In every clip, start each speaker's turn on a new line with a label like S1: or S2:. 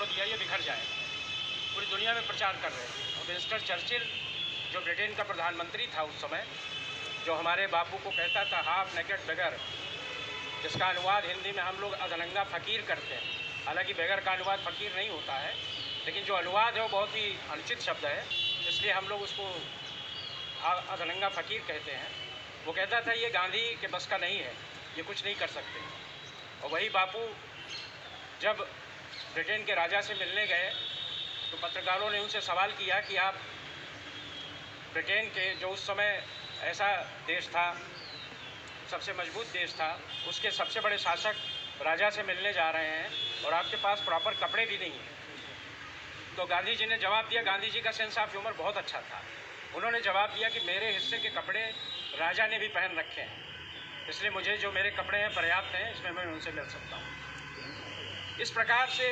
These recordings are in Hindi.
S1: दिया ये बिखर जाएगा। पूरी दुनिया में प्रचार कर रहे थे। और विंस्टन चर्चिल जो ब्रिटेन का प्रधानमंत्री था उस समय, जो हमारे बापू को कहता था हाफ नेकेड बेगर, जिसका अनुवाद हिंदी में हम लोग अधनंगा फ़कीर करते हैं। हालांकि बेगर का अनुवाद फ़कीर नहीं होता है, लेकिन जो अनुवाद है वो बहुत ही अनुचित शब्द है, इसलिए हम लोग उसको अधनंगा फ़कीर कहते हैं। वो कहता था ये गांधी के बस का नहीं है, ये कुछ नहीं कर सकते। और वही बापू जब ब्रिटेन के राजा से मिलने गए तो पत्रकारों ने उनसे सवाल किया कि आप ब्रिटेन के, जो उस समय ऐसा देश था, सबसे मजबूत देश था, उसके सबसे बड़े शासक राजा से मिलने जा रहे हैं और आपके पास प्रॉपर कपड़े भी नहीं हैं। तो गांधी जी ने जवाब दिया, गांधी जी का सेंस ऑफ ह्यूमर बहुत अच्छा था। उन्होंने जवाब दिया कि मेरे हिस्से के कपड़े राजा ने भी पहन रखे हैं, इसलिए मुझे जो मेरे कपड़े हैं पर्याप्त हैं, इसमें मैं उनसे मिल सकता हूँ। इस प्रकार से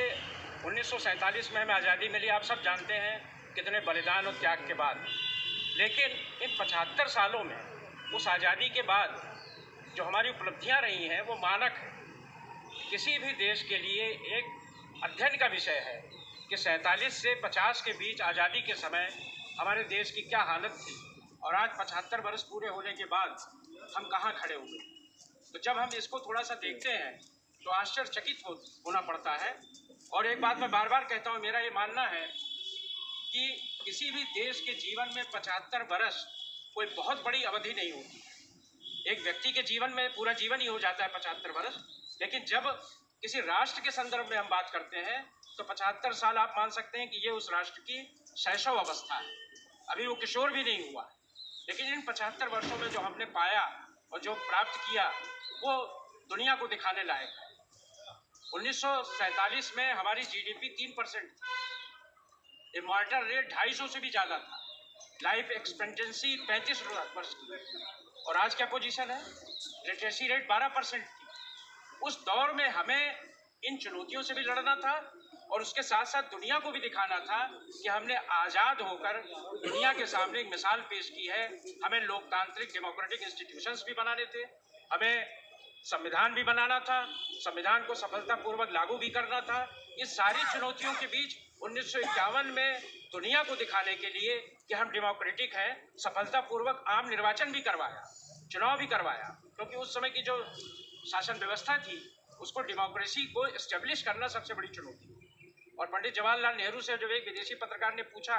S1: 1947 में हमें आज़ादी मिली। आप सब जानते हैं कितने बलिदान और त्याग के बाद। लेकिन इन 75 सालों में उस आज़ादी के बाद जो हमारी उपलब्धियां रही हैं वो मानक है। किसी भी देश के लिए एक अध्ययन का विषय है कि 47 से 50 के बीच आज़ादी के समय हमारे देश की क्या हालत थी और आज 75 वर्ष पूरे होने के बाद हम कहाँ खड़े हुए। तो जब हम इसको थोड़ा सा देखते हैं तो आश्चर्यचकित होना पड़ता है। और एक बात मैं बार बार कहता हूँ, मेरा ये मानना है कि किसी भी देश के जीवन में 75 वर्ष कोई बहुत बड़ी अवधि नहीं होती। एक व्यक्ति के जीवन में पूरा जीवन ही हो जाता है 75 वर्ष, लेकिन जब किसी राष्ट्र के संदर्भ में हम बात करते हैं तो 75 साल आप मान सकते हैं कि ये उस राष्ट्र की शैशव अवस्था है, अभी वो किशोर भी नहीं हुआ। लेकिन इन 75 वर्षों में जो हमने पाया और जो प्राप्त किया वो दुनिया को दिखाने लायक है। 1947 में हमारी जीडीपी 3% थी, इमॉर्टल रेट 250 से भी ज़्यादा था, लाइफ एक्सपेक्टेंसी 35 वर्ष की, और आज क्या पोजीशन है? लिटरेसी रेट 12% थी। उस दौर में हमें इन चुनौतियों से भी लड़ना था और उसके साथ साथ दुनिया को भी दिखाना था कि हमने आज़ाद होकर दुनिया के सामने एक मिसाल पेश की है। हमें लोकतांत्रिक डेमोक्रेटिक इंस्टीट्यूशंस भी बनाने थे, हमें संविधान भी बनाना था, संविधान को सफलतापूर्वक लागू भी करना था। इस सारी चुनौतियों के बीच 1951 में दुनिया को दिखाने के लिए कि हम डेमोक्रेटिक हैं, सफलतापूर्वक आम निर्वाचन भी करवाया, चुनाव भी करवाया, क्योंकि उस समय की जो शासन व्यवस्था थी उसको, डेमोक्रेसी को एस्टेब्लिश करना सबसे बड़ी चुनौती थी। और पंडित जवाहरलाल नेहरू से जब एक विदेशी पत्रकार ने पूछा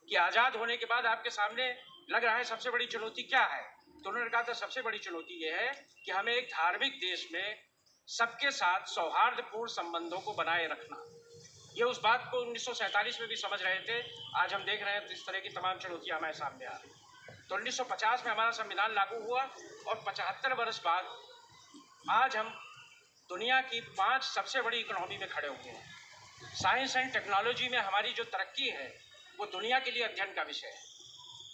S1: कि आज़ाद होने के बाद आपके सामने लग रहा है सबसे बड़ी चुनौती क्या है, तो उन्होंने कहा था सबसे बड़ी चुनौती ये है कि हमें एक धार्मिक देश में सबके साथ सौहार्दपूर्ण संबंधों को बनाए रखना। ये उस बात को 1947 में भी समझ रहे थे। आज हम देख रहे हैं इस तरह की तमाम चुनौतियां हमारे सामने आ रही हैं। तो 1950 में हमारा संविधान लागू हुआ और 75 वर्ष बाद आज हम दुनिया की 5 सबसे बड़ी इकोनॉमी में खड़े हुए हैं। साइंस एंड टेक्नोलॉजी में हमारी जो तरक्की है वो दुनिया के लिए अध्ययन का विषय है।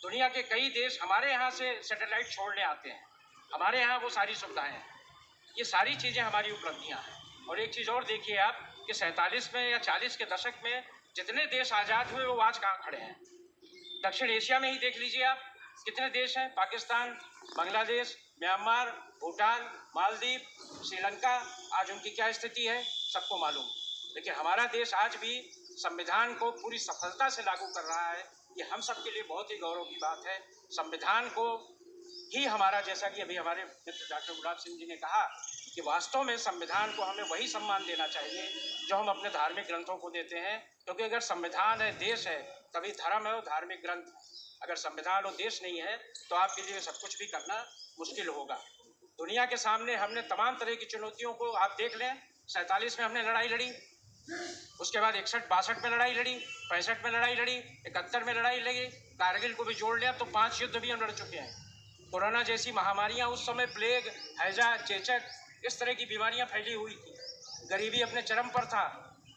S1: दुनिया के कई देश हमारे यहाँ से सैटेलाइट छोड़ने आते हैं, हमारे यहाँ वो सारी सुविधाएं हैं। ये सारी चीज़ें हमारी उपलब्धियाँ हैं। और एक चीज़ और देखिए आप कि 47 में या 40 के दशक में जितने देश आज़ाद हुए वो आज कहाँ खड़े हैं। दक्षिण एशिया में ही देख लीजिए आप, कितने देश हैं, पाकिस्तान, बांग्लादेश, म्यांमार, भूटान, मालदीव, श्रीलंका, आज उनकी क्या स्थिति है सबको मालूम। लेकिन हमारा देश आज भी संविधान को पूरी सफलता से लागू कर रहा है। ये हम सब के लिए बहुत ही गौरव की बात है। संविधान को ही हमारा, जैसा कि अभी हमारे मित्र डॉक्टर गुलाब सिंह जी ने कहा कि वास्तव में संविधान को हमें वही सम्मान देना चाहिए जो हम अपने धार्मिक ग्रंथों को देते हैं, क्योंकि अगर संविधान है, देश है, तभी धर्म है और धार्मिक ग्रंथ है। अगर संविधान और देश नहीं है तो आपके लिए सब कुछ भी करना मुश्किल होगा। दुनिया के सामने हमने तमाम तरह की चुनौतियों को, आप देख लें, 47 में हमने लड़ाई लड़ी, उसके बाद 61-62 में लड़ाई लड़ी, 65 में लड़ाई लड़ी, 71 में लड़ाई लड़ी, कारगिल को भी जोड़ लिया तो 5 युद्ध भी हम लड़ चुके हैं। कोरोना जैसी महामारियां उस समय, प्लेग, हैजा, चेचक, इस तरह की बीमारियां फैली हुई थी। गरीबी अपने चरम पर था।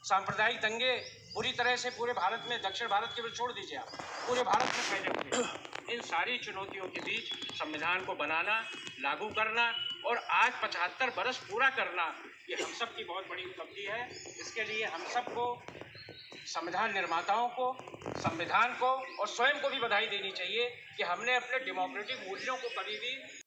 S1: सांप्रदायिक दंगे पूरी तरह से पूरे भारत में, दक्षिण भारत के भी छोड़ दीजिए आप, पूरे भारत में फैले हुए। इन सारी चुनौतियों के बीच संविधान को बनाना, लागू करना और आज 75 वर्ष पूरा करना, ये हम सब की बहुत बड़ी उपलब्धि है। इसके लिए हम सबको, संविधान निर्माताओं को, संविधान को और स्वयं को भी बधाई देनी चाहिए कि हमने अपने डेमोक्रेटिक मूल्यों को कभी भी